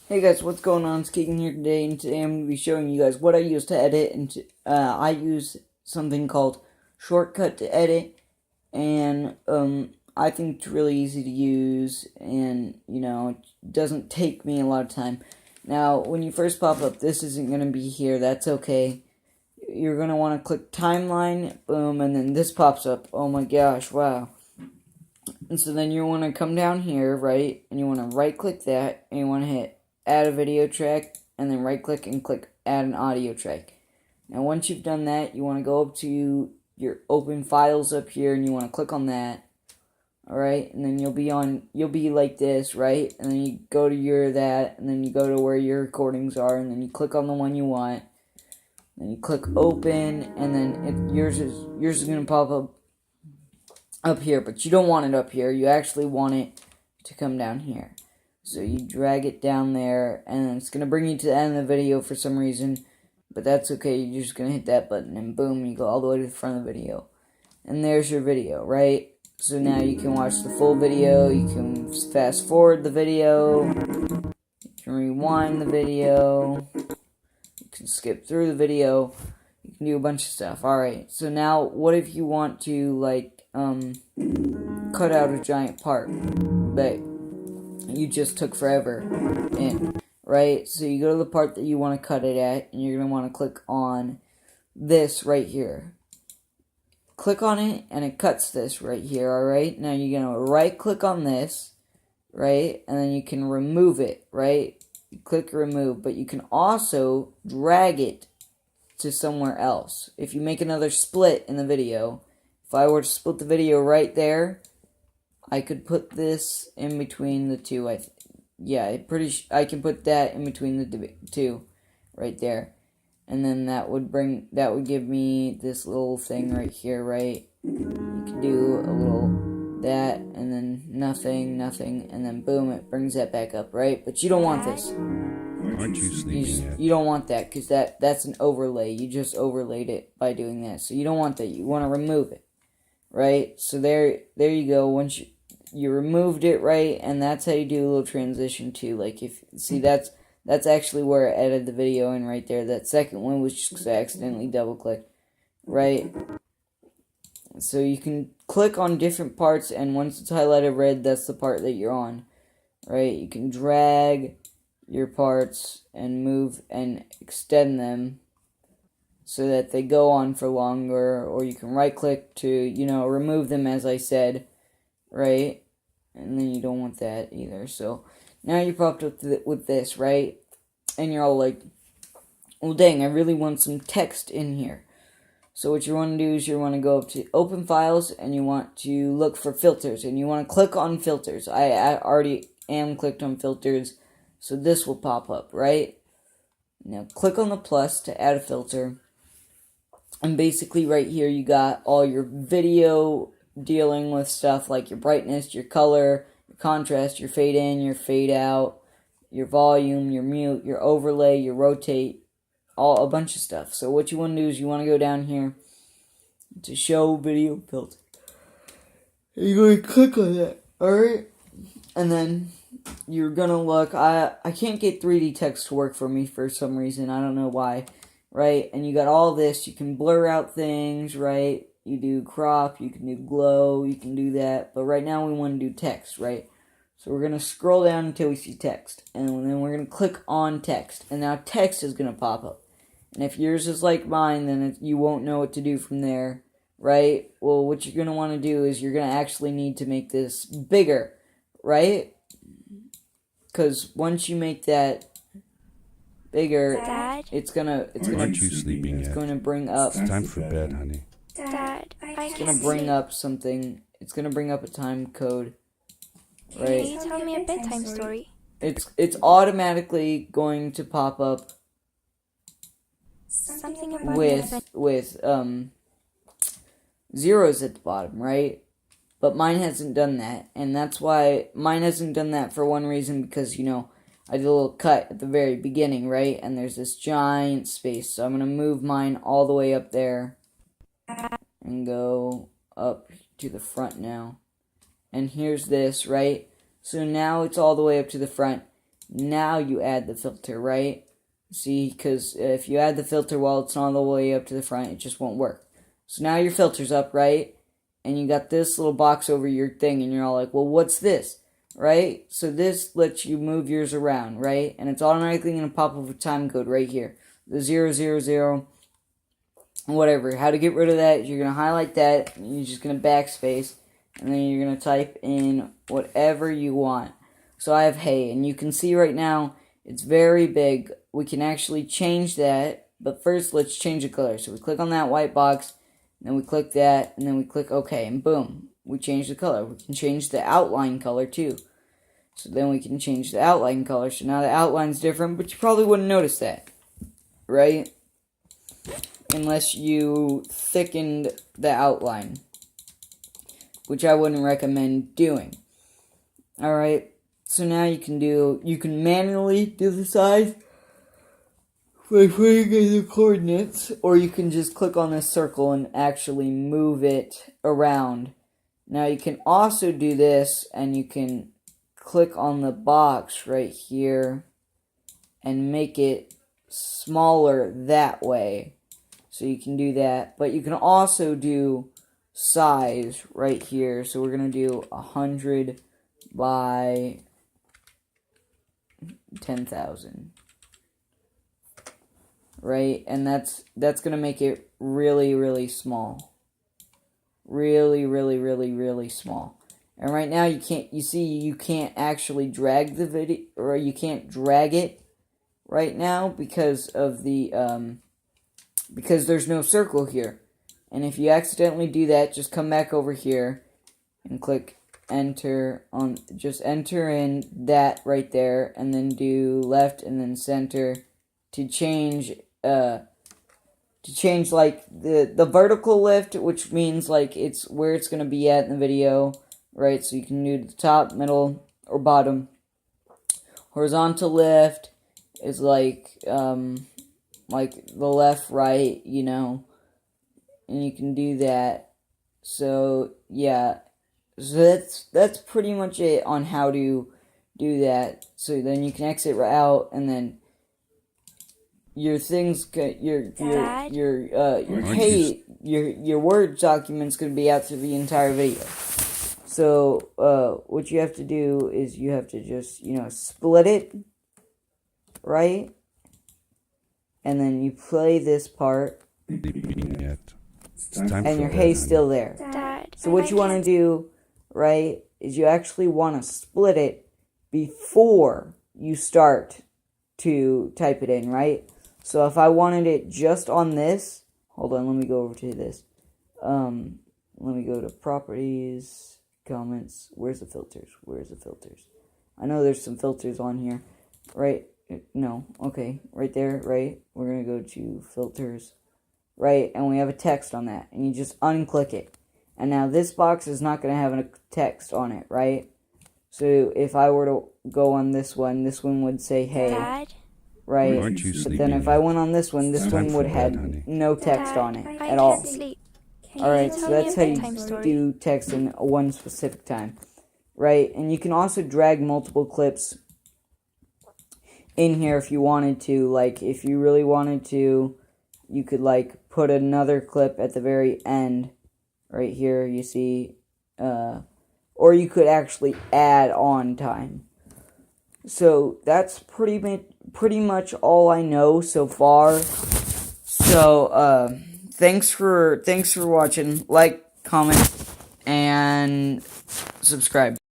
Hey guys, what's going on? It's Keegan here today, and today I'm going to be showing you guys what I use to edit. And I use something called Shortcut to edit, and I think it's really easy to use, and it doesn't take me a lot of time. Now, when you first pop up, this isn't going to be here. That's okay. You're going to want to click Timeline, boom, and then this pops up. Oh my gosh, wow. And so then you want to come down here, right, and you want to right-click that, and you want to hit Add a video track, and then right-click and click Add an audio track. Now, once you've done that, you want to go up to your Open Files up here, and you want to click on that. Alright, and then you'll be like this, right? And then you go to that, and then you go to where your recordings are, and then you click on the one you want. Then you click Open, and then yours is going to pop up here, but you don't want it up here. You actually want it to come down here. So you drag it down there, and it's going to bring you to the end of the video for some reason, but that's okay. You're just going to hit that button, and boom, you go all the way to the front of the video. And there's your video, right? So now you can watch the full video, you can fast forward the video, you can rewind the video, you can skip through the video, you can do a bunch of stuff. Alright, so now what if you want to, cut out a giant part that you just took forever in, right? So you go to the part that you want to cut it at, and you're going to want to click on this right here. Click on it, and it cuts this right here, alright? Now you're going to right-click on this, right? And then you can remove it, right? You click remove, but you can also drag it to somewhere else. If you make another split in the video, if I were to split the video right there, I could put this in between the two. I can put that in between the two, right there, and then that would give me this little thing right here, right? You can do a little that, and then nothing, and then boom, it brings that back up, right? But you don't want this. Aren't you sleeping yet? You don't want that, because that's an overlay. You just overlaid it by doing that, so you don't want that. You want to remove it, right? So there you go. Once you removed it, right, and that's how you do a little transition too. Like, that's actually where I edited the video in right there. That second one was just because I accidentally double-clicked, right? So you can click on different parts, and once it's highlighted red, that's the part that you're on, right? You can drag your parts and move and extend them so that they go on for longer, or you can right-click to, remove them, as I said, right? And then you don't want that either. So now you're popped up with this, right? And you're all like, well, dang, I really want some text in here. So what you want to do is you want to go up to Open Files, and you want to look for filters, and you want to click on filters. I already am clicked on filters, so this will pop up, right? Now click on the plus to add a filter, and basically right here you got all your video dealing with stuff like your brightness, your color, your contrast, your fade in, your fade out, your volume, your mute, your overlay, your rotate, a bunch of stuff. So what you want to do is you want to go down here to show video filter. You're going to click on that, alright? And then you're going to look. I can't get 3D text to work for me for some reason. I don't know why, right? And you got all this. You can blur out things, right? You do crop, you can do glow, you can do that. But right now we want to do text, right? So we're going to scroll down until we see text. And then we're going to click on text. And now text is going to pop up. And if yours is like mine, then you won't know what to do from there, right? Well, what you're going to want to do is you're going to actually need to make this bigger, right? Because once you make that bigger, Dad? it's gonna Aren't you sleeping yet? going to bring up. It's time for bed, honey. Dad, It's going to bring up something. It's going to bring up a time code, right? Can you tell me a bedtime story? It's automatically going to pop up Something about with zeros at the bottom, right? But mine hasn't done that, and that's why mine hasn't done that for one reason, because I did a little cut at the very beginning, right? And there's this giant space, so I'm gonna move mine all the way up there and go up to the front now. And here's this, right? So now it's all the way up to the front, Now you add the filter, right? See, because if you add the filter while it's not all the way up to the front, it just won't work. So now your filter's up, right? And you got this little box over your thing, and you're all like, well, what's this? Right? So this lets you move yours around, right? And it's automatically going to pop up a time code right here. The 000, whatever. How to get rid of that, you're going to highlight that, and you're just going to backspace, and then you're going to type in whatever you want. So I have hey, and you can see right now, it's very big. We can actually change that, but first let's change the color. So we click on that white box, then we click that, and then we click OK, and boom, we change the color. We can change the outline color too. So then we can change the outline color. So now the outline's different, but you probably wouldn't notice that, right? Unless you thickened the outline, which I wouldn't recommend doing. Alright, so now you can manually do the size by putting in the coordinates, or you can just click on this circle and actually move it around. Now you can also do this, and you can click on the box right here and make it smaller that way. So you can do that, but you can also do size right here. So we're going to do 100 by 10,000. Right? And that's going to make it really, really small. Really, really, really, really small. And right now you can't actually drag the video, or you can't drag it right now because of the, because there's no circle here. And if you accidentally do that, just come back over here and click enter on, just enter in that right there, and then do left and then center to change like the vertical lift, which means like it's where it's going to be at in the video, right? So you can do the top, middle, or bottom. Horizontal lift is like the left, right, you know, and you can do that. So yeah, so that's pretty much it on how to do that. So then you can exit out, and then your things, your Word document's gonna be out through the entire video. So what you have to do is you have to just, you know, split it, right? And then you play this part, Sleeping yet. It's time and for your bed, hay's honey. still there. Dad. So what you want to do, right, is you actually want to split it before you start to type it in, right? So if I wanted it just on this, hold on, let me go over to this. Let me go to properties, comments. Where's the filters? I know there's some filters on here, right? No, okay, right there, right? We're going to go to filters, right? And we have a text on that, and you just unclick it. And now this box is not going to have a text on it, right? So if I were to go on this one would say, hey, Dad. right? Aren't you But then if sleeping I yet? went on this one Time would for have bed, honey. no text on it I at all. can't sleep. Alright, Can so you tell me that's a how you bedtime story? do text in one specific time. Right? And you can also drag multiple clips in here if you wanted to. Like, if you really wanted to, you could, like, put another clip at the very end. Right here, you see. Or you could actually add on time. So, that's pretty much all I know so far. So, thanks for watching. Like, comment, and subscribe.